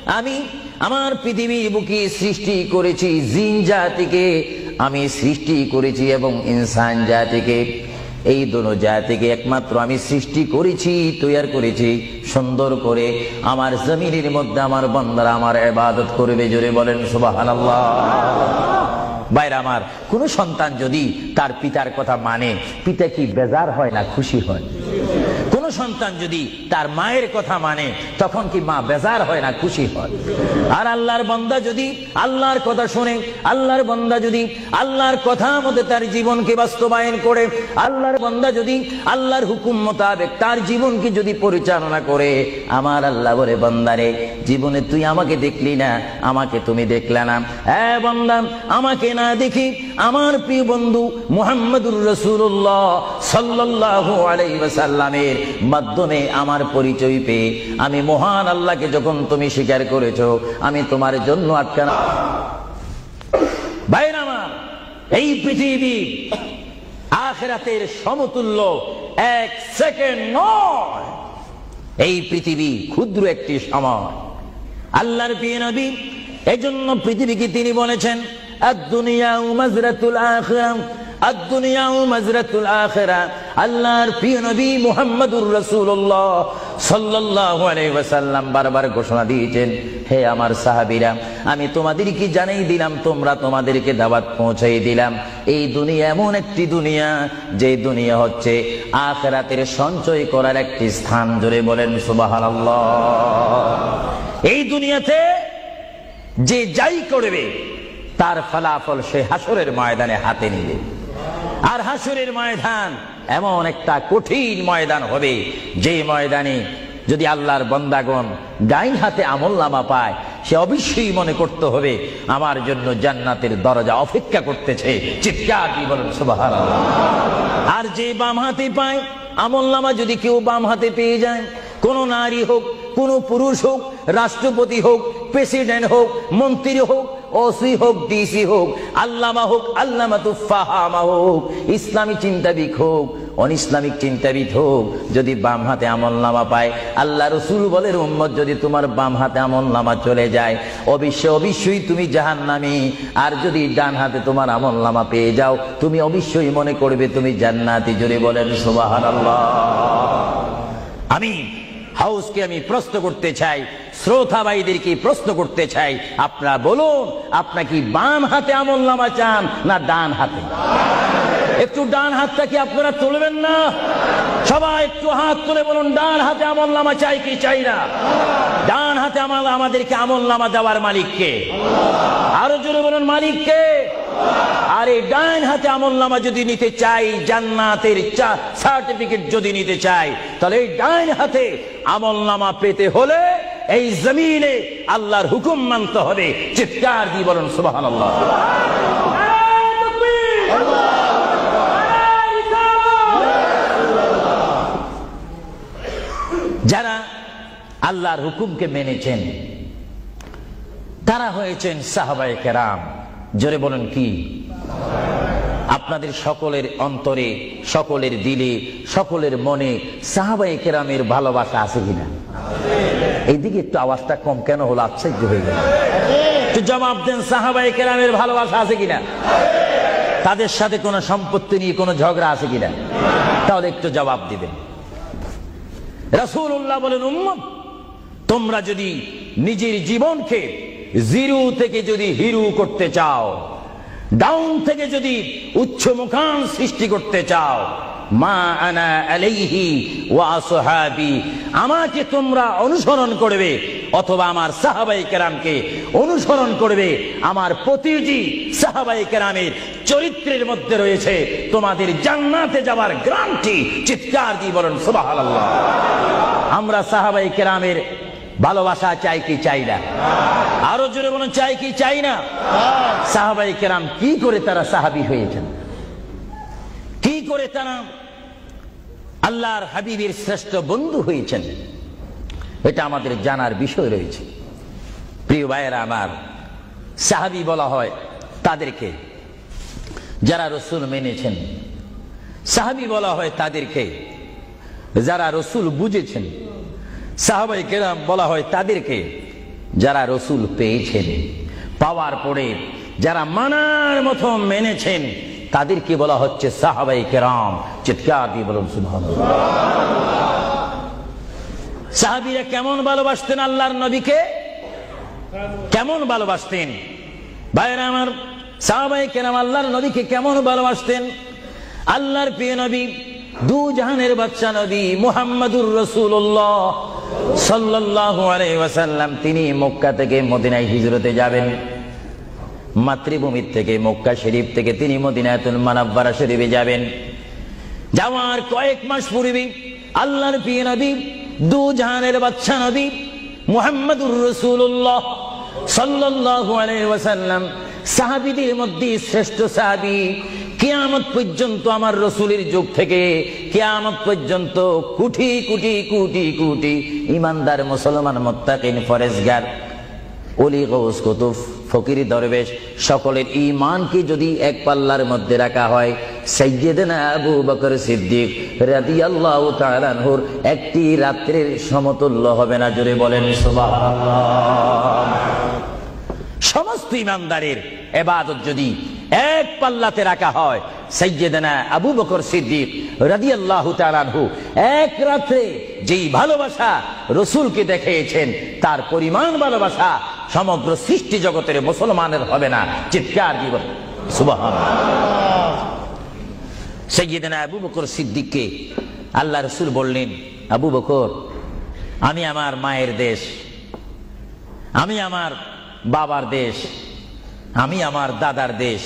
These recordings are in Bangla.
আমি আমার পৃথিবীর বুকে সৃষ্টি করেছি জিন জাতিকে, আমি সৃষ্টি করেছি এবং ইনসান জাতিকে। এই দুটো জাতিকে একমাত্র আমি সৃষ্টি করেছি, তৈরি করেছি সুন্দর করে। আমার জমিনের মধ্যে আমার বান্দারা আমার ইবাদত করবে। জোরে বলেন সুবহানাল্লাহ। ভাইরা আমার, কোন সন্তান যদি তার পিতার কথা মানে, পিতা কি বেজার হয় না খুশি হয়? কোন সন্তান যদি তার মায়ের কথা মানে, তখন কি মা বেজার হয় না খুশি হয়? আর আল্লাহর বান্দা যদি আল্লাহর কথা শুনে, আল্লাহর বান্দা যদি আল্লাহর কথা মতে তার জীবনকে বাস্তবায়ন করে, আল্লাহর বান্দা যদি আল্লাহর হুকুম মোতাবেক তার জীবনকে যদি পরিচালনা করে, আমার আল্লাহ বলে, বান্দারে জীবনে তুই আমাকে দেখলি না, আমাকে তুমি দেখলে না। হ্যাঁ বান্দা, আমাকে না দেখি আমার প্রিয় বন্ধু মুহাম্মদুর রাসূলুল্লাহ সাল্লাল্লাহু আলাইহি ওয়াসাল্লামের মাধ্যমে আমার পরিচয় পেয়ে আমি মহান আল্লাহকে যখন তুমি স্বীকার করেছো, আমি তোমার জন্য আটকানা। ভাইরা আমার, এই পৃথিবী আখিরাতের সমতুল্য এক সেকেন্ড নয়। এই পৃথিবী ক্ষুদ্র একটি সময়। আল্লাহর প্রিয় নবী এজন্য পৃথিবীকে তিনি বলেছেন আদ-দুনিয়া মাজরাতুল আখিরাহ, আদ-দুনিয়া মাজরাতুল আখিরাহ। আল্লাহর প্রিয় নবী মুহাম্মদুর রাসূলুল্লাহ সাল্লাল্লাহু আলাইহি ওয়াসাল্লাম বারবার ঘোষণা দিয়েছেন, হে আমার সাহাবীরা, আমি তোমাদেরকে জানিয়ে দিলাম, তোমরা তোমাদেরকে দাওয়াত পৌঁছাই দিলাম। এই দুনিয়া এমন একটি দুনিয়া, যে দুনিয়া হচ্ছে আখিরাতের সঞ্চয় করার একটি স্থান। জোরে বলেন সুবহানাল্লাহ। এই দুনিয়াতে যে যাই করবে তার ফলাফল সে হাসরের ময়দানে হাতে নিবে। আর হাসরের ময়দান এমন একটা কঠিন ময়দান হবে, যে ময়দানে যদি আল্লাহর বান্দাগণ ডাইন হাতে আমলনামা পায়, সে অবশ্যই মনে করতে হবে আমার জন্য জান্নাতের দরজা অপেক্ষা করতেছে। চিৎকার দিয়ে বলেন সুবহানাল্লাহ। আর যে বাম হাতে পায় আমলনামা, যদি কেউ বাম হাতে পেয়ে যায়, কোন নারী হোক, কোন পুরুষ হোক, রাষ্ট্রপতি হোক, প্রেসিডেন্ট হোক, মন্ত্রী হোক, ওসি হোক, ডিসি হোক, আল্লামা হোক, আল্লামাতুল ফাহামা হোক, ইসলামী চিন্তাবিদ হোক, অনিসলামিক চিন্তাবিদ হোক, যদি বাম হাতে আমলনামা পায়, আল্লাহ রাসূল বলেন উম্মত যদি তোমার বাম হাতে আমলনামা চলে যায়, অবশ্যই তুমি জাহান্নামী। আর যদি ডান হাতে তোমার আমলনামা পেয়ে যাও, তুমি অবশ্যই মনে করবে তুমি জান্নাতি। জোরে বলেন সুবহানাল্লাহ। আমি হাউসকে আমি প্রশ্ন করতে চাই, শ্রোতা ভাইদেরকে প্রশ্ন করতে চাই, আপনারা বলুন, আপনারা কি বাম হাতে আমলনামা চান না ডান হাতে? একটু ডান হাতটা কি আপনারা তুলবেন না? সবাই একটু হাত তুলে বলুন, ডান হাতে আমলনামা চাই কি চাই না? ডান হাতে আমাদেরকে আমলনামা দেওয়ার মালিক কে? আরো জোরে বলুন, মালিক কে? আর এই ডান হাতে আমলনামা যদি নিতে চাই, জান্নাতের সার্টিফিকেট যদি নিতে চাই, তাহলে এই ডান হাতে আমলনামা পেতে হলে এই জমিনে আল্লাহর হুকুম মানতে হবে। চিৎকার দিয়ে বলুন সুবহানাল্লাহ। যারা আল্লাহর হুকুমকে মেনেছেন তারা হয়েছেন সাহাবায়ে কেরাম। জোরে বলেন কি? আপনাদের সকলের অন্তরে, সকলের দিলে, সকলের মনে সাহাবায়ে কেরামের ভালোবাসা আছে কিনা? এইদিকে একটু আওয়াজটা কম কেন হলো? আশ্চর্য হয়ে গেল। একটু জবাব দেন, সাহাবায়ে কেরামের ভালোবাসা আছে কিনা? তাদের সাথে কোনো সম্পত্তি নিয়ে কোনো ঝগড়া আছে কিনা? তাহলে একটু জবাব দিবেন। রাসূলুল্লাহ বলেন, উম্মত তোমরা যদি নিজের জীবনকে জিরো থেকে যদি হিরো করতে চাও, ডাউন থেকে যদি উচ্চ মুকাম সৃষ্টি করতে চাও, মা আনা আলাইহি ওয়া আসহাবি, আমাকে তোমরা অনুসরণ করবে অথবা আমার সাহাবায়ে কেরামকে অনুসরণ করবে। আমার প্রতিটি সাহাবায়ে কেরামের চরিত্রের মধ্যে রয়েছে তোমাদের জান্নাতে যাওয়ার গ্যারান্টি। চিৎকার দিয়ে বলেন সুবহানাল্লাহ। আমরা সাহাবায়ে কেরামের ভালোবাসা চাই কি চাই না? আরো জোরে বলুন, চাই কি চাই না? সাহাবায়ে কেরাম কি করে তারা সাহাবী হয়েছেন? কি করে তারা আল্লাহর হাবিবের শ্রেষ্ঠ বন্ধু হয়েছেন? এটা আমাদের জানার বিষয় রয়েছে। প্রিয় ভাইয়েরা আমার, সাহাবী বলা হয় তাদেরকে যারা রাসূল মেনেছেন, সাহাবী বলা হয় তাদেরকে যারা রাসূল বুঝেছেন, সাহাবায়ে কেরাম বলা হয় তাদেরকে যারা রসুল পেয়েছেন, পাওয়ার পরে যারা মানার মতো মেনেছেন, তাদেরকে বলা হচ্ছে সাহাবায়ে কেরাম। চিৎকার দিয়ে বলুন সুবহানাল্লাহ। সাহাবীরা কেমন ভালোবাসতেন আল্লাহর নবীকে, কেমন ভালোবাসতেন ভাইরা আমার। সাহাবায়ে কেরাম আল্লাহর নবীকে কেমন ভালোবাসতেন। আল্লাহর প্রিয় নবী, দু জাহানের বাদশা নবী মুহাম্মদুর রাসূলুল্লাহ সাল্লাল্লাহু আলাইহি ওয়াসাল্লাম, তিনি মক্কা থেকে মদিনায় হিজরতে যাবেন। মাতৃভূমির থেকে মক্কা শরীফ থেকে তিনি মদিনাতুল মুনাওয়ারা শরীফে যাবেন। যাওয়ার কয়েক মাস পূর্বে আল্লাহর প্রিয় নবী, দু জাহানের বাদশা নবী মুহাম্মদুর রাসূলুল্লাহ সাল্লাল্লাহু আলাইহি ওয়াসাল্লাম, সাহাবীদের মধ্যে শ্রেষ্ঠ সাহাবী, কিয়ামত পর্যন্ত আমার রাসূলের যুগ থেকে কিয়ামত পর্যন্ত কোটি কোটি কোটি কোটি ঈমানদার মুসলমান মুত্তাকিন ফরেজগার ওলি গৌস কুতুব ফকির দরবেশ সকলের ঈমানকে যদি এক পাল্লার মধ্যে রাখা হয়, সাইয়্যিদনা আবু বকর সিদ্দিক রাদিয়াল্লাহু তাআলা আনহুর একটি রাত্রির সমতুল্য হবে না। জোরে বলেন সুবহানাল্লাহ। সমস্ত ঈমানদারের ইবাদত যদি এক পাল্লাতে রাখা হয়, সাইয়্যিদনা আবু বকর সিদ্দিক রাদিয়াল্লাহু তাআলা আনহু এক রাতে যেই ভালোবাসা রাসূলকে দেখিয়েছেন, তার পরিমাণ ভালোবাসা সমগ্র সৃষ্টি জগতের মুসলমানের হবে না। চিৎকার দিয়ে বলেন সুবহানাল্লাহ। সাইয়্যিদনা আবু বকর সিদ্দিককে আল্লাহ রাসূল বললেন, আবু বকর, আমি আমার মায়ের দেশ, আমি আমার বাবার দেশ, আমি আমার দাদার দেশ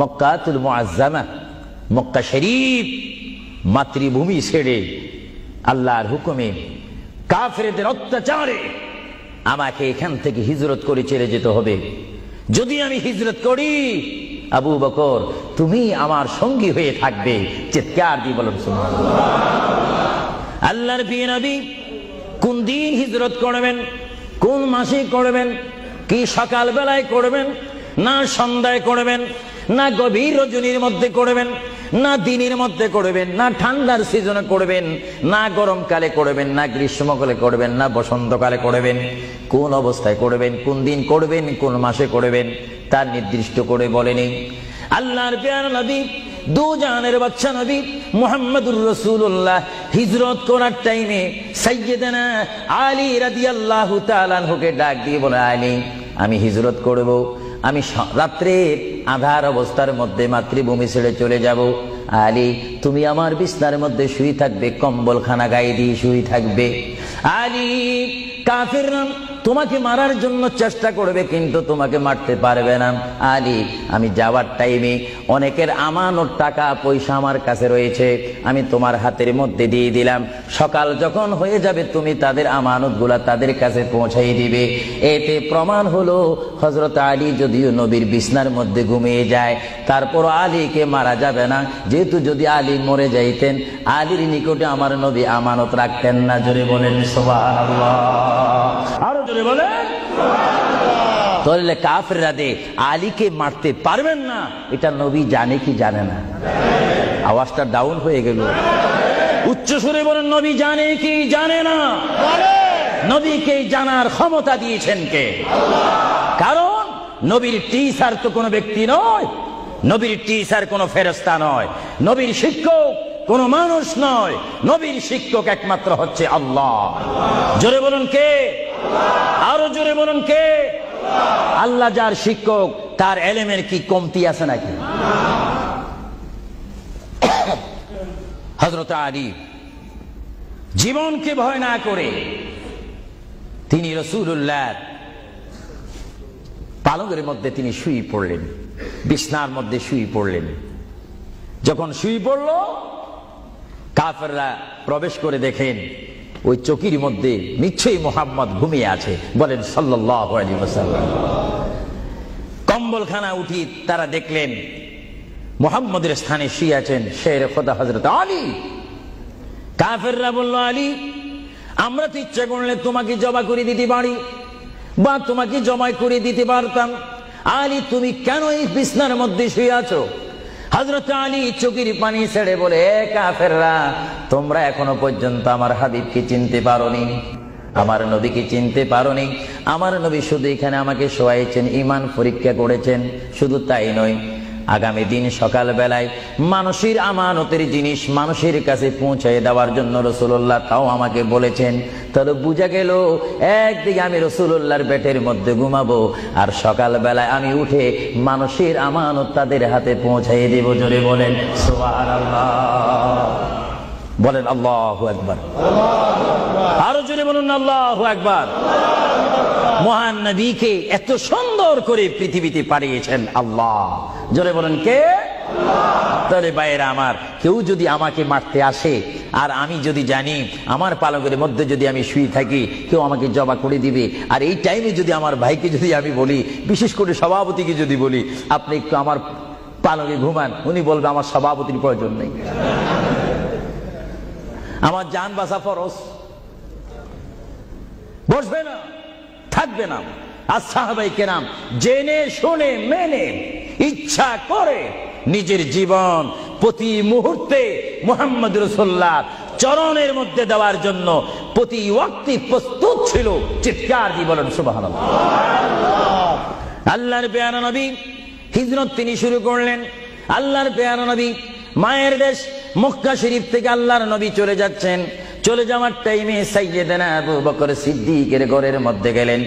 মক্কাতুল মুআজ্জামা, মক্কা শরীফ মাতৃভূমি ছেড়ে আল্লাহর হুকুমে কাফেরদের অত্যাচারে আমাকে এখান থেকে হিজরত করে চলে যেতে হবে। যদি আমি হিজরত করি, আবু বকর তুমি আমার সঙ্গী হয়ে থাকবে। চিৎকার দিয়ে বলুন সুবহানাল্লাহ। আল্লাহর প্রিয় নবী কোন দিন হিজরত করবেন, কোন মাসে করবেন, কি সকাল বেলায় করবেন, না সন্ধ্যায় করবেন, না গভীর রজনীর মধ্যে করবেন, না দিনের মধ্যে করবেন, না ঠান্ডার সিজনে করবেন, না গরমকালে করবেন, না গ্রীষ্মকালে করবেন, না বসন্তকালে করবেন, কোন অবস্থায় করবেন, কোন দিন করবেন, কোন মাসে করবেন, তার নির্দিষ্ট করে বলেনি। আল্লাহর প্রিয় নবী, দু জাহানের বাদশা নবী মুহাম্মদুর রাসূলুল্লাহ হিজরত করার টাইমে সাইয়্যিদানা আলী রাদিয়াল্লাহু তাআলা আনহুকে ডাক দিয়ে বলে, আলী, আমি হিজরত করব, আমি রাত্রে আঁধার অবস্থার মধ্যে মাতৃভূমি ছেড়ে চলে যাব। আলী, তুমি আমার বিছনার মধ্যে শুয়ে থাকবে, কম্বলখানা গায়ে দিয়ে শুয়ে থাকবে। আলী, কাফেররা তোমাকে মারার জন্য চেষ্টা করবে, কিন্তু তোমাকে মারতে পারবে না। আলী, আমি যাওয়ার টাইমে অনেকের আমানত টাকা পয়সা আমার কাছে রয়েছে, আমি তোমার হাতের মধ্যে দিয়ে দিলাম। সকাল যখন হয়ে যাবে, তুমি তাদের আমানতগুলা তাদের কাছে পৌঁছাই দিবে। এতে প্রমাণ হলো হযরত আলী যদিও নবীর বিছনার মধ্যে ঘুমিয়ে যায়, তারপর আলীকে মারা যাবে না, যেহেতু যদি আলী মরে যাইতেন, আলীর নিকটে আমার নবী আমানত রাখতেন না। জোরে বলেন সুবহানাল্লাহ। আরো জোরে বলেন সুবহানাল্লাহ। তাহলে কাফেররা দে আলীকে মারতে পারবেন না, এটা নবী জানে কি জানে না? আওয়াজটা ডাউন হয়ে গেল। উচ্চ সুরে বলেন, নবী জানে কি জানে না? নবীকে জানার ক্ষমতা দিয়েছেন কে? আল্লাহ। কারণ নবীর টিচার তো কোনো ব্যক্তি নয়, নবীর টিচার কোনো ফেরেশতা নয়, নবীর শিক্ষক কোনো মানুষ নয়, নবীর শিক্ষক একমাত্র হচ্ছে আল্লাহ। জোরে বলুন কে? আরো জোরে বলুন কে? আল্লাহ যার শিক্ষক, তার এলেমের কি কমতি আছে নাকি? হযরত আলী জীবনকে ভয় না করে তিনি রাসূলুল্লাহ পালঙ্কের মধ্যে তিনি শুয়ে পড়লেন, বিছনার মধ্যে শুয়ে পড়লেন। যখন শুয়ে পড়ল, কাফেররা প্রবেশ করে দেখেন ওই চকির মধ্যে নিশ্চয়ই মুহাম্মদ ঘুমিয়ে আছে। বলেন সাল্লাল্লাহু আলাইহি ওয়াসাল্লাম। কম্বলখানা উঠি তারা দেখলেন মুহাম্মদের স্থানে শুয়ে আছেন শের খোদা হযরত আলী। কাফেররা বলল, আলী, আমরা তো ইচ্ছা করলে তোমাকে জবা করে দিতে পারি বা তোমাকে জমাই করে দিতে পারতাম। আলী, তুমি কেন এই বিছনার মধ্যে শুয়ে আছো? হযরত আলী চোখের পানি ছেড়ে বলে, কাফেররা, তোমরা এখনো পর্যন্ত আমার হাবিবকে চিনতে পারোনি। আমার নবীকে চিনতে পারোনি। আমার নবী শুধু এখানে আমাকে শোয়াইছেন, ঈমান পরীক্ষা করেছেন। শুধু তাই নয়, আগামী দিন সকাল বেলায় মানুষের আমানতের জিনিস মানুষের কাছে পৌঁছে দেওয়ার জন্য রাসূলুল্লাহ তাও আমাকে বলেছেন। তাহলে বুঝা গেল, একদিকে আমি রাসূলুল্লাহর পেটের মধ্যে ঘুমাবো, আর সকাল বেলায় আমি উঠে মানুষের আমানত তাদের হাতে পৌঁছাই দেব। জোরে বলেন সুবহানাল্লাহ, বলেন আল্লাহু আকবার, আরো জোরে বলুন আল্লাহু আকবার। মহান নবীকে এত সুন্দর করে পৃথিবীতে পাঠিয়েছেন আল্লাহ। জোরে বলেন কে? তাহলে ভাইয়েরা আমার, কেউ যদি আমাকে মারতে আসে আর আমি যদি জানি আমার পালকের মধ্যে যদি আমি শুয়ে থাকি, কেউ আমাকে জবা করে দিবে, আর এই টাইমে যদি আমার ভাইকে যদি আমি বলি, বিশেষ করে সভাপতিকে যদি বলি আপনি একটু আমার পালকে ঘুমান, উনি বলবে আমার সভাপতির প্রয়োজন নেই, আমার জান বাঁচা ফরজ, বসবে না, থাকবে না। আর সাহাবায়ে কেরাম জেনে শুনে মেনে ইচ্ছা করে নিজের জীবন প্রতি মুহূর্তে মুহাম্মদ রাসূলুল্লাহ চরণের মধ্যে দেওয়ার জন্য প্রতি ওয়াক্তে প্রস্তুত ছিল। চিৎকার দিয়ে বলেন সুবহানাল্লাহ। আল্লাহর পেয়ারা নবী হিজরত তিনি শুরু করলেন। আল্লাহর পেয়ারা নবী মায়ের দেশ মক্কা শরীফ থেকে আল্লাহর নবী চলে যাচ্ছেন। চলে যাওয়ার টাইমে সাইয়্যিদানা আবু বকর সিদ্দিকের ঘরের মধ্যে গেলেন।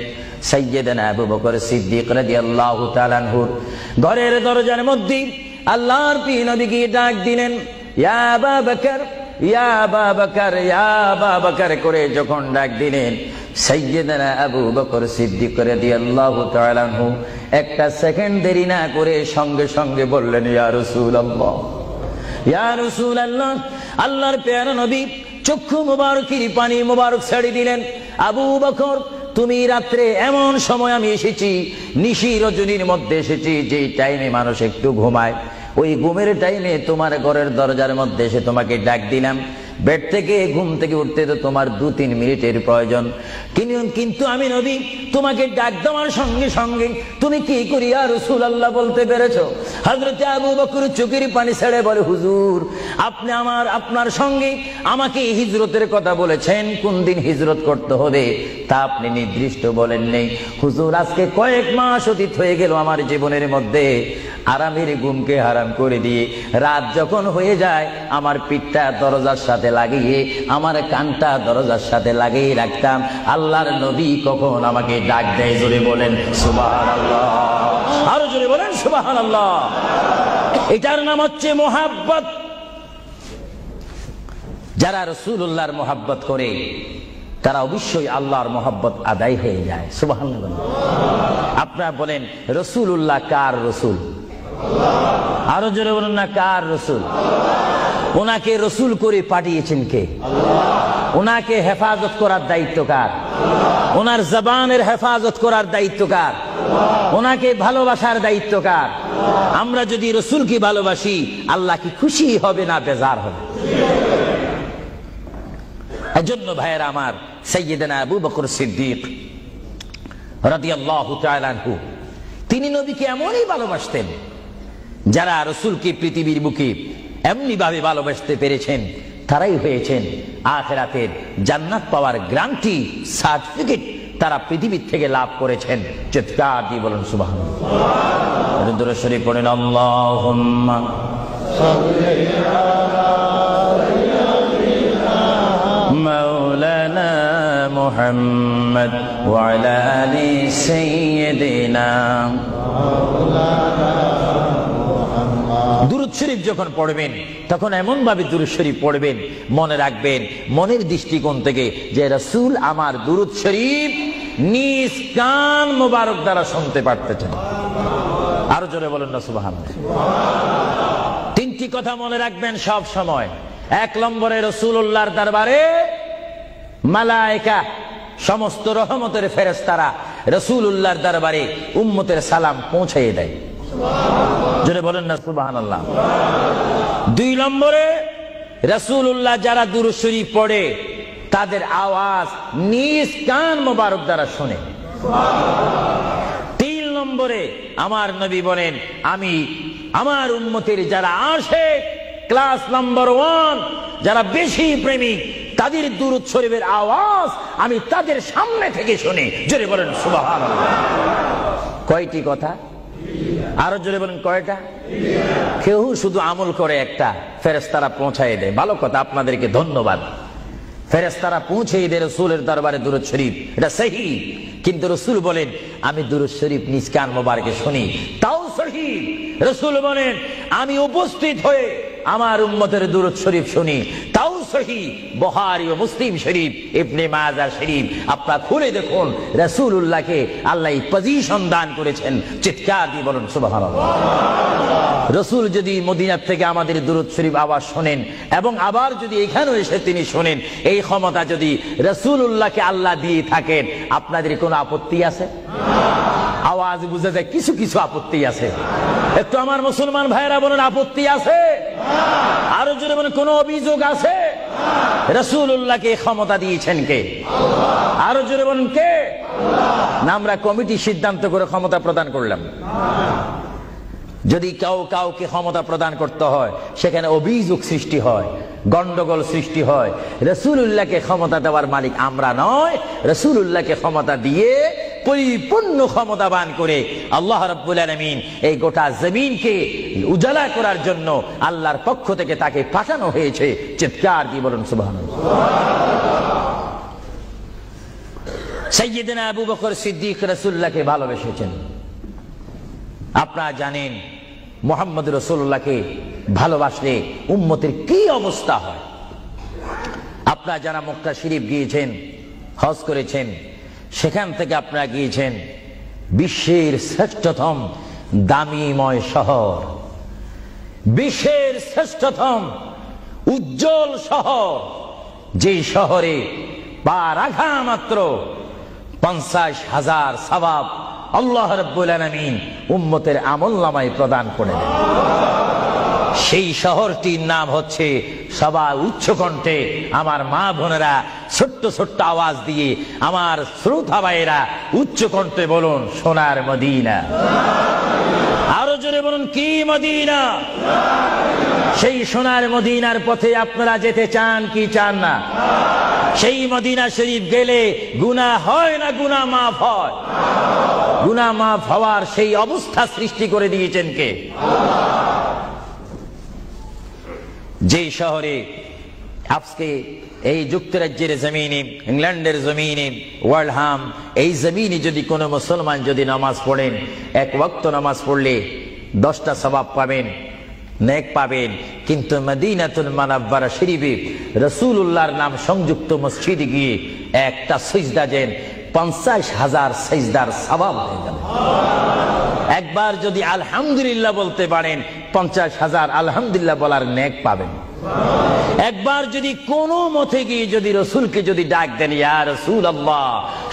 সাইয়্যিদানা আবু বকর সিদ্দিক রাদিয়াল্লাহু তাআলা আনহু ঘরের দরজার মধ্যে আল্লাহর প্রিয় নবীকে ডাক দিলেন, ইয়া আবু বকর, ইয়া আবু বকর, ইয়া আবু বকর করে যখন ডাক দিলেন, সাইয়্যিদানা আবু বকর সিদ্দিক রাদিয়াল্লাহু তাআলা আনহু একটা সেকেন্ড দেরি না করে সঙ্গে সঙ্গে বললেন, ইয়া রাসূলুল্লাহ, ইয়া রাসূলুল্লাহ। আল্লাহর প্যারা নবী চক্ষু মুবারকের পানি মুবারক ছেড়ে দিলেন, আবু বকর তুমি রাত্রে এমন সময় আমি এসেছি, নিশি রজনীর মধ্যে এসেছি, যে টাইমে মানুষ একটু ঘুমায়, ওই ঘুমের টাইমে তোমার ঘরের দরজার মধ্যে এসে তোমাকে ডাক দিলাম। বেড থেকে ঘুম থেকে উঠতে তো তোমার 2-3 মিনিটের প্রয়োজন, কিন্তু আমি নবী তোমাকে ডাক দেওয়ার সঙ্গে সঙ্গে তুমি কি করি ইয়া রাসূলুল্লাহ বলতে পেরেছো? হযরত আবু বকর চোখের পানি ছেড়ে বলে, হুজুর আপনি আপনার সঙ্গে আমাকে হিজরতের কথা বলেছেন, কোন দিন হিজরত করতে হবে তা আপনি নির্দিষ্ট বলেন নেই। হুজুর আজকে কয়েক মাস অতীত হয়ে গেল আমার জীবনের মধ্যে, আরামের ঘুমকে হারাম করে দিয়ে রাত যখন হয়ে যায় আমার পিঠটা দরজার সাথে লাগিয়ে, আমার কানটা দরজার সাথে লাগিয়ে রাখতাম, আল্লাহর নবী কখন আমাকে ডাক দেয়। জোরে বলেন সুবহানাল্লাহ, আরো জোরে বলেন সুবহানাল্লাহ। এটার নাম হচ্ছে মোহাব্বত। যারা রাসূলুল্লাহর মোহাব্বত করে তারা অবশ্যই আল্লাহর মোহাব্বত আদায় হয়ে যায়। সুবহানাল্লাহ। আপনারা বলেন রাসূলুল্লাহ কার রাসূল? আরো জোরে বলুন না, কার রাসূল? ওনাকে রাসূল করে পাঠিয়েছেন কে? ওনাকে হেফাজত করার দায়িত্ব কার? ওনার জবানের হেফাজত করার দায়িত্ব কার? ওনাকে ভালোবাসার দায়িত্ব কার? আমরা যদি রাসূলকে ভালোবাসি আল্লাহ কি খুশি হবে না বেজার হবে? এজন্য ভাইয়েরা আমার, সাইয়্যিদানা আবু বকর সিদ্দিক রাদিয়াল্লাহু তাআলা আনহু তিনি নবীকে এমনই ভালোবাসতেন, যারা রাসূলকে পৃথিবীর বুকে এমনি ভাবে ভালোবাসতে পেরেছেন তারাই হয়েছেন আখিরাতের জান্নাত পাওয়ার গ্যারান্টি সার্টিফিকেট তারা পৃথিবী থেকে লাভ করেছেন। চিৎকার দিয়ে বলেন সুবহানাল্লাহ। দরুদ শরীফ পড়েন, আল্লাহুম্মা সাল্লি আলা মাওলানা মুহাম্মদ ওয়া আলা আলি সাইয়্যিদিনা। দুরূদ শরীফ যখন পড়বেন তখন এমন ভাবে দুরূদ শরীফ পড়বেন, মনে রাখবেন মনের দৃষ্টিকোণ থেকে যে রাসূল আমার দুরূদ শরীফ নিজ কান মোবারক দ্বারা শুনতে পারতেছেন। আরো জোরে বলেন না সুবহানাল্লাহ। তিনটি কথা মনে রাখবেন সব সময়। 1 নম্বরে রাসূলুল্লাহর দরবারে মালায়েকা সমস্ত রহমতের ফেরেশতারা রাসূলুল্লাহর দরবারে উম্মতের সালাম পৌঁছায় দেয়। জোরে বলেন না সুবহানাল্লাহ। 2 নম্বরে রাসূলুল্লাহ যারা দুরূদ শরীফ পড়ে তাদের আওয়াজ নিজ কান মোবারক দ্বারা শুনে। 3 নম্বরে আমার নবী বলেন, আমি আমার উম্মতের যারা আশিক ক্লাস নাম্বার 1 যারা বেশি প্রেমিক তাদের দুরূদ শরীফের আওয়াজ আমি তাদের সামনে থেকে শুনি। জোরে বলেন সুবহানাল্লাহ। কয়টি কথা? আরো জোরে বলেন কয়টা? কেউ শুধু আমল করে একটা, ফেরেশতারা পৌঁছায় দেয়। ভালো কথা, আপনাদেরকে ধন্যবাদ। ফেরেশতারা পৌঁছে দেয় রাসূলের দরবারে দুরূদ শরীফ, এটা সহিহ। কিন্তু রাসূল বলেন আমি দুরূদ শরীফ নিজ কান মোবারকে শুনি, তাও সহিহ। রাসূল বলেন আমি উপস্থিত হয়ে আমার উম্মতের দুরূদ শরীফ শুনি, তাও সহিহ। বুখারী ও মুসলিম শরীফ, ইবনে মাজাহ শরীফ আপনারা খুলে দেখুন। রাসূলুল্লাহকে আল্লাহ পজিশন দান করেছেন। চিৎকার দিয়ে বলুন সুবহানাল্লাহ। রাসূল যদি মদিনা থেকে আমাদের দুরূদ শরীফ আওয়াজ শোনেন এবং আবার যদি এখানেও এসে তিনি শোনেন, এই ক্ষমতা যদি রাসূলুল্লাহকে আল্লাহ দিয়ে থাকেন, আপনাদের কোনো আপত্তি আছে? আওয়াজ বুঝে যায় কিছু কিছু আপত্তি আছে। একটু আমার মুসলমান ভাইরা বলেন আপত্তি আছে? আরো জোরে বলেন কোন অভিযোগ আছে? রাসূলুল্লাহকে ক্ষমতা দিয়েছেন কে? আরো জোরে বলেন কে? না আমরা কমিটি সিদ্ধান্ত করে ক্ষমতা প্রদান করলাম? যদি কাউকে ক্ষমতা প্রদান করতে হয় সেখানে অভিযোগ সৃষ্টি হয়, গন্ডগোল সৃষ্টি হয়। রাসূলুল্লাহকে ক্ষমতা দেওয়ার মালিক আমরা নয়। রাসূলুল্লাহকে ক্ষমতা দিয়ে পরিপূর্ণ ক্ষমতাবান করে আল্লাহ রাব্বুল আলামিন এই গোটা জমিনকে উজালা করার জন্য আল্লাহর পক্ষ থেকে তাকে পাঠানো হয়েছে। চিৎকার দিয়ে বলুন সুবহানাল্লাহ। সাইয়্যিদনা আবু বকর সিদ্দিক রাসূলুল্লাহকে ভালোবেসেছেন। আপনারা জানেন মুহাম্মদ রাসূলুল্লাহকে ভালোবাসলে উম্মতের কি অবস্থা হয়। আপনারা যারা মক্কা শরীফ গিয়েছেন, হজ করেছেন, সেখান থেকে আপনারা গিয়েছেন বিশ্বের শ্রেষ্ঠতম দামিময় শহর, বিশ্বের শ্রেষ্ঠতম উজ্জ্বল শহর, যে শহরে পা রাখা মাত্র 50,000 সওয়াব আল্লাহ রাব্বুল আলামিন উম্মতের আমলনামায় প্রদান করে দেন। সেই শহরটির নাম হচ্ছে, সবাই উচ্চ কণ্ঠে আমার মা বোনেরা ছোট্ট ছোট্ট আওয়াজ দিয়ে, আমার শ্রোতা ভাইয়েরা উচ্চ কণ্ঠে বলুন সোনার মদিনা। আরো জোরে বলুন কি মদিনা? সেই সোনার মদিনার পথে আপনারা যেতে চান কি চান না? সেই মদিনা শরীফ গেলে গুনাহ হয় না গুনাহ মাফ হয়? গুনাহ মাফ হওয়ার সেই অবস্থা সৃষ্টি করে দিয়েছেন কে? যে শহরে আজকে এই যুক্তরাজ্যের জমিনে, ইংল্যান্ডের জমিনে, ওয়ার্ল্ডহাম এই জমিনে যদি কোনো মুসলমান যদি নামাজ পড়েন, এক ওয়াক্ত নামাজ পড়লে 10টা সওয়াব পাবেন, নেক পাবেন। কিন্তু মদিনাতুল মুনাওয়ারা শরীফে রাসূলুল্লাহর নাম সংযুক্ত মসজিদে গিয়ে একটা সিজদা দেন, 50,000 সিজদার সওয়াব হয়ে যাবে। একবার যদি আলহামদুলিল্লাহ বলতে পারেন, 50,000 আলহামদুলিল্লাহ বলার নেক পাবেন। একবার যদি কোনো মতে গিয়ে যদি রাসূলকে যদি ডাক দেন ইয়া রাসূলুল্লাহ,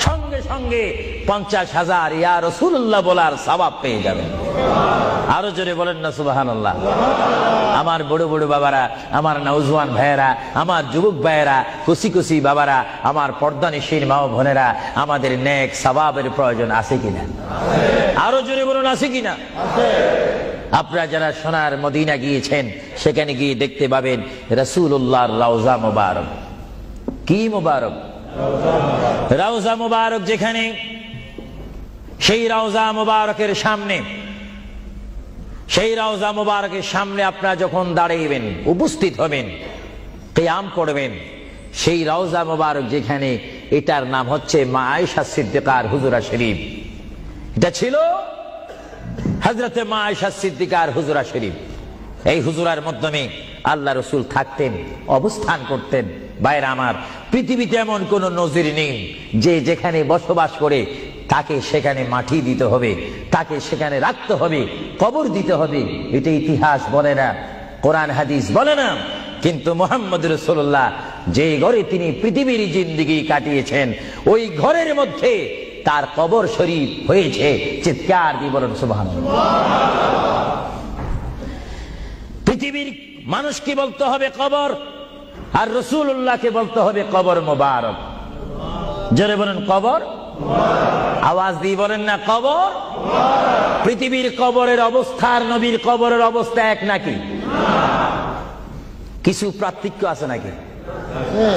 সঙ্গে সঙ্গে 50,000 ইয়া রাসূলুল্লাহ বলার সওয়াব পেয়ে যাবেন। আরো জোরে বলেন না সুবহানাল্লাহ। আমার বড় বড় বাবারা, আমার নওজোয়ান ভাইয়েরা, আমার যুবক ভাইয়েরা, কুচি কুচি বাবারা, আমার পর্দানিশীন মা ও বোনেরা, আমাদের নেক সওয়াবের প্রয়োজন আছে কিনা? আরো জোরে বলুন আছে কিনা? আপনারা যারা সোনার মদিনা গিয়েছেন, সেখানে গিয়ে দেখতে পাবেন রাসূলুল্লাহর রওজা মুবারক। কি মুবারক? রওজা মুবারক। যেখানে সেই রওজা মুবারকের সামনে, সেই রওজা মুবারকের সামনে আপনারা যখন দাঁড়াইবেন, উপস্থিত হবেন, কিয়াম করবেন, সেই রওজা মুবারক যেখানে, এটার নাম হচ্ছে মা আয়েশা সিদ্দিকার হুজুরা শরীফ। এটা ছিল হযরতে মা আয়েশা সিদ্দিকার হুজুরা শরীফ। এই হুজুরার মাধ্যমে আল্লাহ রাসূল থাকতেন, অবস্থান করতেন। ভাইরা আমার, পৃথিবীতে এমন কোন নজির নেই যে যেখানে বসবাস করে তাকে সেখানে মাটি দিতে হবে, তাকে সেখানে রাখতে হবে, কবর দিতে হবে। এটা ইতিহাস বলে না, কোরআন হাদিস বলে না। কিন্তু মুহাম্মদ রাসূলুল্লাহ যে ঘরে তিনি পৃথিবীর জিন্দেগি কাটিয়েছেন, ওই ঘরের মধ্যে তার কবর শরীফ হয়েছে। চিৎকার দিয়ে বলেন সুবহানাল্লাহ। পৃথিবীর মানুষকে বলতে হবে কবর, আর রাসূলুল্লাহকে বলতে হবে কবর মুবারক। জোরে বলেন কবর। আওয়াজ দিয়ে বলেন না কবর। পৃথিবীর কবরের অবস্থা আর নবীর কবরের অবস্থা এক নাকি? কিছু পার্থক্য আছে নাকি?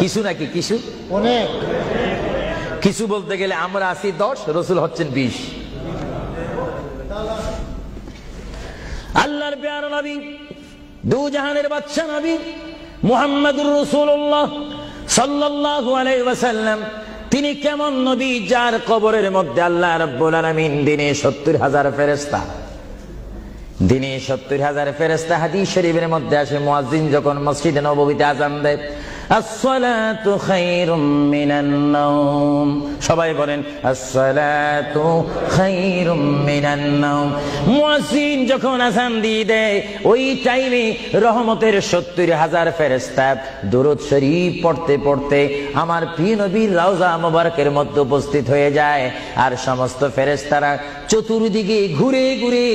কিছু নাকি কিছু? অনেক। কিছু বলতে গেলে আমরা আছি 10, রসুল হচ্ছেন 20। আল্লাহর প্যারা নবী, দু জাহানের বাদশা নবী মুহাম্মদুর রাসূলুল্লাহ সাল্লাল্লাহু আলাইহি ওয়াসাল্লাম, তিনি কেমন নবী যার কবরের মধ্যে আল্লাহ রাব্বুল আলামিন দিনে 70,000 ফেরেশতা, দিনে 70,000 ফেরেশতা। হাদিস শরীফের মধ্যে আসে মুয়াজ্জিন যখন মসজিদে নববীতে আযান দেয়, আসসালাতু খায়রুম মিনান নাওম, সবাই বলেন আসসালাতু খায়রুম মিনান নাওম। মুয়াজ্জিন যখন আযান দিয়ে দেয়, ওই টাইমে রহমতের 70,000 ফেরেশতা দুরূদ শরীফ পড়তে পড়তে আমার প্রিয় নবীর রওজা মুবারকের মধ্যে উপস্থিত হয়ে যায়। আর সমস্ত ফেরেশতারা চতুর্দিকে ঘুরে ঘুরে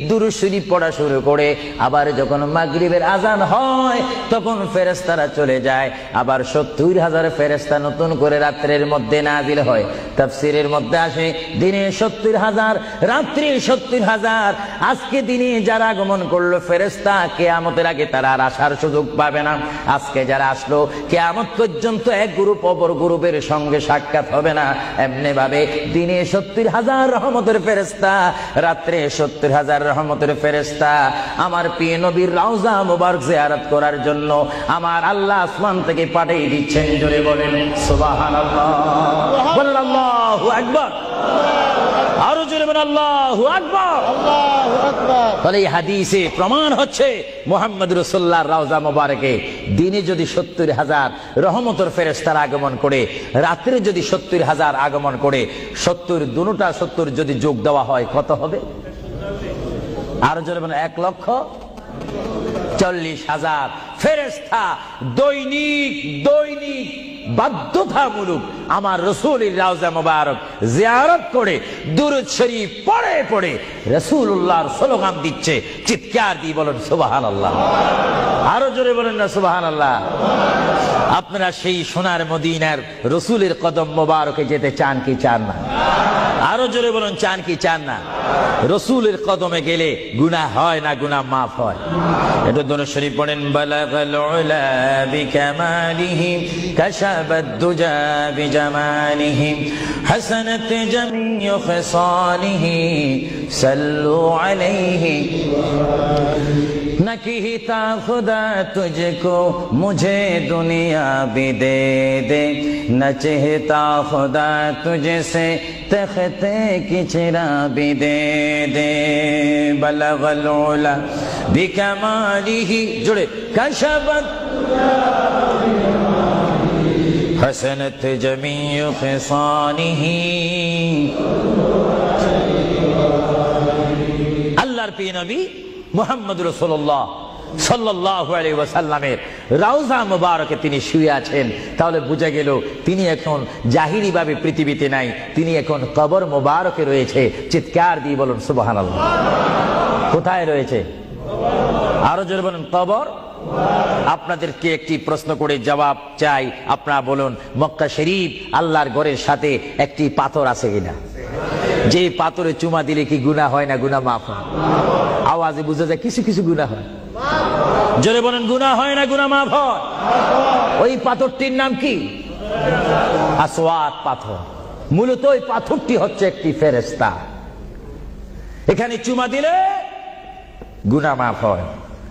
দুরূদ শরীফ পড়া শুরু করে। আবার যখন মাগরিবের আযান হয়, তখন ফেরেশতারা চলে যায়। আবার 70,000 ফেরেশতা নতুন করে রাত্রের মধ্যে নাজিল হয়। তাফসীরের মধ্যে আসে দিনে 70,000, রাত্রে 70,000। আজকে দিনে যারা আগমন করলো ফেরেশতা, কিয়ামতের আগে তারা আর আসার সুযোগ পাবে না। আজকে যারা আসলো, কিয়ামত পর্যন্ত এক গ্রুপ অপর গ্রুপের সঙ্গে সাক্ষাৎ হবে না। এমনি ভাবে দিনে 70,000 রহমতের ফেরেশতা, রাত্রে 70,000 রহমতের ফেরেশতা আমার প্রিয় নবীর রওজা মুবারক জিয়ারত করার জন্য আমার আল্লাহ আসমান থেকে পাঠিয়ে দিচ্ছেন। জোরে বলেন সুবহানাল্লাহ, বলেন আল্লাহু আকবার, আরো জোরে বলেন আল্লাহু আকবার, আল্লাহু আকবার। তাহলে এই হাদিসে প্রমাণ হচ্ছে মুহাম্মদ রাসূলুল্লাহর রওজা মুবারকে দিনে যদি 70,000 রহমতের ফেরেশতারা আগমন করে, রাত্রে যদি 70,000 আগমন করে, 70 দুটোটা 70 যদি যোগ দেওয়া হয় কত হবে? আরো জোরে বলেন 1,40,000 ফেরেশতা দৈনিক দৈনিক বাধ্যতামূলক আমার রাসূলের রওজা মুবারক জিয়ারত করে দুরূদ শরীফ পড়ে পড়ে রাসূলুল্লাহর স্লোগান দিচ্ছে। চিৎকার দিয়ে বলেন সুবহানাল্লাহ, আরো জোরে বলেন না সুবহানাল্লাহ। আপনারা সেই সোনার মদিনার রাসূলের কদম মুবারকে যেতে চান কি চান না? আরো জোরে বলেন চান কি চান না? রাসূলের কদমে গেলে গুনাহ হয় না, গুনাহ মাফ হয়। এটা দরুদ শরীফ পড়েন, বালাগাল উলা বিকামালিহি কাশাবাদ দুজা বিজামালিহি হাসানাত জামিউ খিসালিহি সাল্লু আলাইহি नकीता खुदा तुझको मुझे दुनिया भी दे दे, न चाहता खुदा तुझसे तख्ते की चिरा भी दे दे। बलगल उला बिकमालिही, जुड़े कशबत हसनत जमीउ खिसानिही। अल्लाहर प्रिय नबी মুহাম্মদ রাসূলুল্লাহ সাল্লাল্লাহু আলাইহি ওয়াসাল্লামের রওজা মুবারকে তিনি শুয়ে আছেন। তাহলে বোঝা গেল তিনি এখন জাহিরি ভাবে পৃথিবীতে নাই, তিনি এখন কবর মুবারকে রয়েছে। চিৎকার দিয়ে বলুন সুবহানাল্লাহ। কোথায় রয়েছে? আরো জোরে বলুন কবর। আপনাদেরকে একটি প্রশ্ন করে জবাব চাই, আপনারা বলুন মক্কা শরীফ আল্লাহর ঘরের সাথে একটি পাথর আছে কিনা? যে পাথরে চুমা দিলে কি গুনাহ হয় না, গুনাহ মাফ হয়? আওয়াজে বুঝা যায় কিছু কিছু গুনাহ হয়। জোরে বলেন গুনাহ হয় না, গুনাহ মাফ হয়? ওই পাথরটির নাম কি? আসওয়াত পাথর। মূলত ওই পাথরটি হচ্ছে একটি ফেরেশতা। এখানে চুমা দিলে গুনাহ মাফ হয়।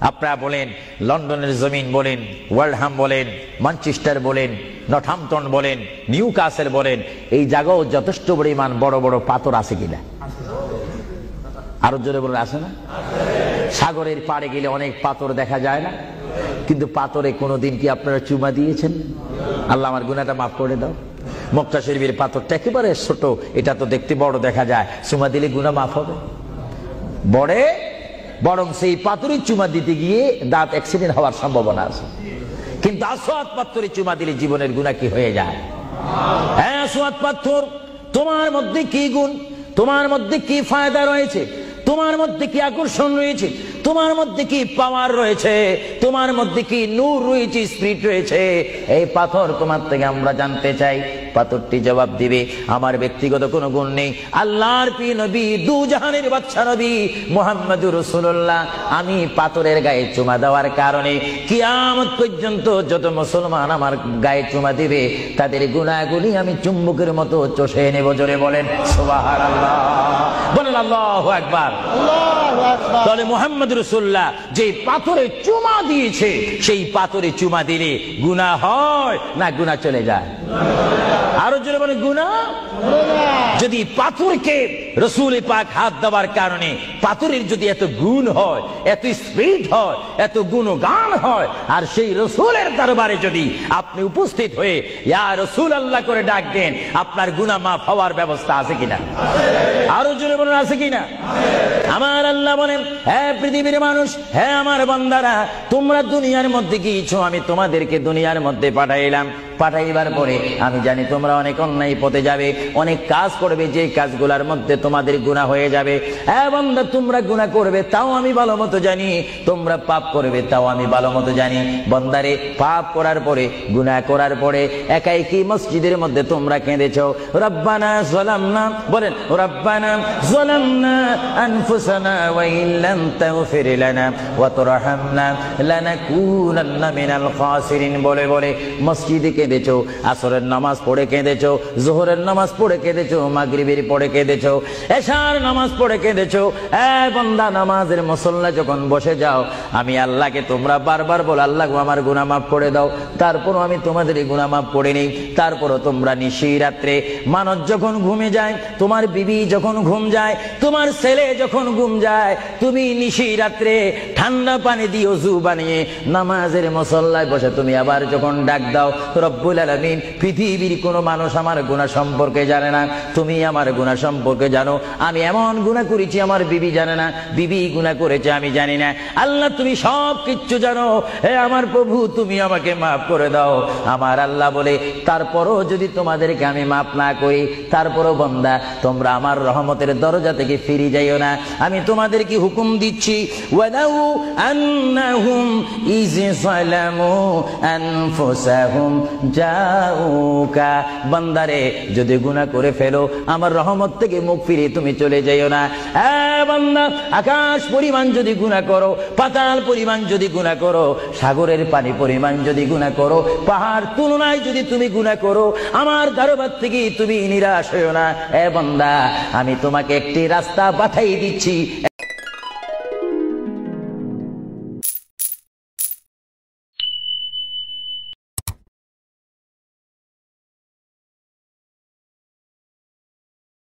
আপনারা বলেন লন্ডনের জমিন বলেন, ওয়ার্ল্ডহাম বলেন, ম্যানচেস্টার বলেন, নর্থহ্যাম্পটন বলেন, নিউ কাসেল বলেন, এই জায়গাও যথেষ্ট পরিমাণ বড় বড় পাথর আছে কিনা? আরো জোরে বলে আছে না? সাগরের পাড়ে গেলে অনেক পাথর দেখা যায় না? কিন্তু পাথরে কোনোদিন কি আপনারা চুমা দিয়েছেন? আল্লাহ আমার গুনাহটা মাফ করে দাও। মক্কা শরীফের পাথরটা একেবারে ছোট, এটা তো দেখতে বড় দেখা যায়, চুমা দিলে গুনাহ মাফ হবে? বড়ে বরং সেই পাথরে চুমা দিতে গিয়ে দাঁত অ্যাক্সিডেন্ট হওয়ার সম্ভাবনা আছে। কিন্তু আসওয়াত পাথরে চুমা দিলে জীবনের গুনাহ কি হয়ে যায়? হ্যাঁ, আসওয়াত পাথর, তোমার মধ্যে কি গুণ, তোমার মধ্যে কি ফায়দা রয়েছে, তোমার মধ্যে কি আকর্ষণ রয়েছে, তোমার মধ্যে কি পাওয়ার রয়েছে, তোমার মধ্যে কি নূর রয়েছে, স্পিরিট রয়েছে, এই পাথর তোমার থেকে আমরা জানতে চাই। পাথরটি জবাব দিবে আমার ব্যক্তিগত কোনো গুণ নেই, আল্লাহর প্রিয় নবী, দু জাহানের বাদশা নবী মুহাম্মদুর রাসূলুল্লাহ, আমি পাথরের গায়ে চুমা দেওয়ার কারণে কিয়ামত পর্যন্ত যত মুসলমান আমার গায়ে চুমা দিবে তাদের গুনাহগুলি আমি চুম্বকের মতো চষে নেব। জোরে বলেন সুবহানাল্লাহ, বলেন আল্লাহু আকবার। তাহলে মুহাম্মদুর রাসূলুল্লাহ যে পাথরে চুমা দিয়েছে, সেই পাথরে চুমা দিলে গুনাহ হয় না গুনাহ চলে যায়? আরো জোরে বলেন গুনাহ। যদি পাথরকে রাসূল পাক হাত দেওয়ার কারণে পাথরের যদি এত গুণ হয়, এত স্পিড হয়, এত গুণগান হয়, আর সেই রাসূলের দরবারে যদি আপনি উপস্থিত হয়ে ইয়া রাসূলুল্লাহ করে ডাক দেন, আপনার গুনাহ মাফ হওয়ার ব্যবস্থা আছে কিনা? আরো জোরে বলেন আছে কিনা? আমার আল্লাহ বলেন, হে পৃথিবীর মানুষ, হে আমার বান্দারা, তোমরা দুনিয়ার মধ্যে গিয়েছো, আমি তোমাদেরকে দুনিয়ার মধ্যে পাঠাইলাম। পাঠাইবার পরে আমি জানি তোমরা অনেক অন্যায় পথে যাবে, অনেক কাজ করবে, যে কাজগুলোর মধ্যে তোমাদের গুনাহ হয়ে যাবে। হ্যাঁ বান্দা, তোমরা গুনাহ করবে তাও আমি ভালো মতো জানি, তোমরা পাপ করবে তাও আমি ভালো মতো জানি। বান্দারে, পাপ করার পরে, গুনাহ করার পরে একাই কি মসজিদের মধ্যে তোমরা কেঁদেছো, রব্বানা যালামনা, বলেন রব্বানা যালামনা আনফুসানা ওয়া ইল্লাম তাগফির লানা ওয়া তারহামনা লানাকুনান্না মিনাল খাসিরিন বলে বলে মসজিদে কেঁদেছো, আসরের নামাজ পড়ে কেঁদেছো, যোহরের নামাজ পড়ে কেঁদেছো, মাগরিবের পড়ে কেঁদেছো, এশার নামাজ পড়ে কেঁদেছো। এ বান্দা, নামাজের মুসল্লা যখন বসে যাও, আমি আল্লাহকে তোমরা বারবার বল, আল্লাহ আমার গুনাহ মাফ করে দাও। তারপরও আমি তোমাদের গুনাহ মাফ করে নেই। তারপরও তোমরা নিশি রাত্রে, মানুষ যখন ঘুমে যায়, তোমার বিবি যখন ঘুম যায়, তোমার ছেলে যখন ঘুম যায়, তুমি নিশি রাত্রে ঠান্ডা পানি দিয়ে ওযু বানিয়ে নামাজের মুসল্লায় বসে তুমি আবার যখন ডাক দাও, রব্বুল আলামিন, পৃথিবীর কোনো মানুষ আমার গুনাহ সম্পর্কে জানে না, তুমি আমার গুনাহ সম্পর্কে জানো। আমি এমন গুনাহ করেছি আমার বিবি জানে না, বিবি গুনাহ করেছে আমি জানি না। আল্লাহ, তুমি সব কিচ্ছু জানো। হে আমার প্রভু, তুমি আমাকে মাফ করে দাও। আমার আল্লাহ বলে, তারপরও যদি তোমাদেরকে আমি মাফ না করি, তারপরও বান্দা, তোমরা আমার রহমতের দরজা থেকে ফিরে যাইও না। আমি তোমাদেরকে হুকুম দিচ্ছি, ওয়ালাউ আন্নাহুম ইয যালামু আনফুসাহুম জাউকা, বান্দারে, যদি গুনাহ করে ফেলো, আমার রহমত থেকে মুখ ফিরিয়ে তুমি চলে যাইও না। বান্দা, আকাশ পরিমাণ যদি গুনাহ করো, পাতাল পরিমাণ যদি গুনাহ করো, সাগরের পানি পরিমাণ যদি গুনাহ করো, পাহাড় তুলনায় যদি তুমি গুনাহ করো, আমার দরবার থেকে তুমি নিরাশ হইও না। বান্দা, আমি তোমাকে একটি রাস্তা পাঠাই দিচ্ছি,